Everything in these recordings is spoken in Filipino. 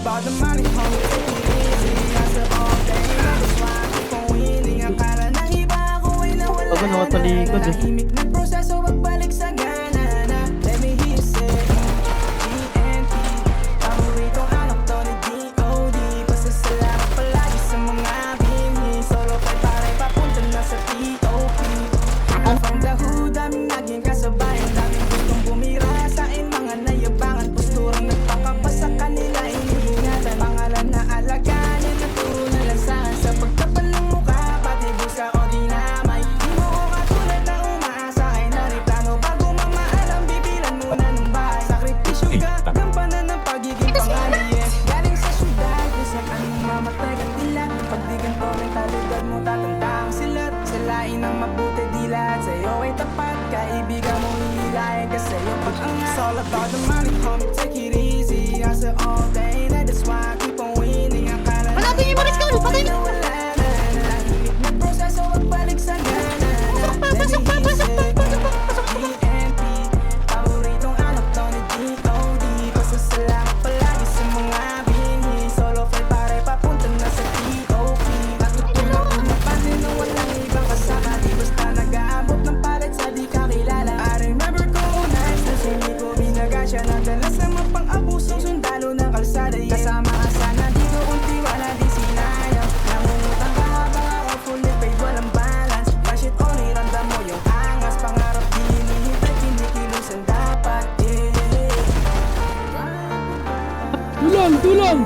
about the money, homie, take it easy. Nasa all day, that's why I keep on winning. Akala na iba ako ay nawala Ako nakatalikod eh. Tahimik na proseso, magbalik sa gana na. Let me hear you say DNT. Paboritong anak to ni D.O.D. Pasasalamat palagi sa mga binhi. Solo kay pare papunta na sa T.O.P. From the hood, daming naging kasabayan. Daming gustong bumira sa akin, mga nayabangan. Posturang nagpakapa sa kanila, iniingatan. Pangalan na alaganin, naturo na lansahan. Sa pagkapal ng mukha, pati busa o dinamay. Di mo ko katulad na umaasa ay nariplano. Bago mamaalam, bibilan muna ng bahay. Sakripisyo ka, gampanan ng pagiging pangalan. Yes, galing sa syudad, kung saan anong mamatay ka tila. Pag di ganito ng talidad mo, tatandang silat. Sa lain ng mabuti, di lahat sa'yo ay tapat. Kaibigan mo hihilahin ka sa'yo pag-angat. It's all about the money, homie, take it easy. I said all day, that's why I keep on winning. Akala na Hanapin niyo, Maris Cole, patay na. wala na. Tahimik na proseso, magbalik sa gana. Pasok pa, pasok pa, pasok pa, pasok pa. DNP, paboritong anak to ni D.O.D. Pasasalamat palagi sa mga binhi. Solo flight pare papunta na sa T.O.P. Natutulog umapanin na walang ibang kasama. Di basta nag-aabot ng palit sa di kakilala. I remember ko nights na hindi ko binagasya. Nadalas naman pang abusong sundalo ng kalsada. Kasama ka sana dito kung tiwala di sinayang. Nangungutang ka habang ako fully paid, walang balance. Flash it only, ramdam mo yung angas. Pangarap di hinihintay, kinikilos ang dapat. Tulong! Tulong!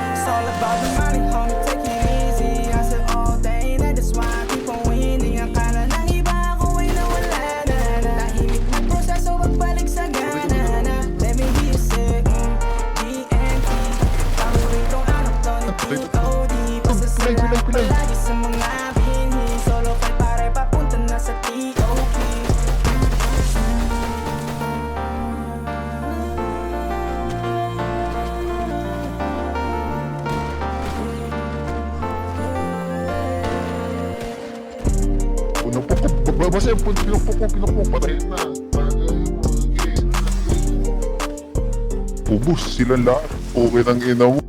It's all about the money, homie, take it easy. I said all day, that's why I keep on winning. Akala na iba ako ay nawala na. Tahimik na proseso, magbalik sa gana na. Let me hear you say DNT. Paboritong anak to ni D.O.D. Pasasalamat palagi sa mga binhi. Solo kay pare papunta na sa T.O.P. Basta yung pinukpok, patayin na. Ubus silang lahat. Okay ng ina mo.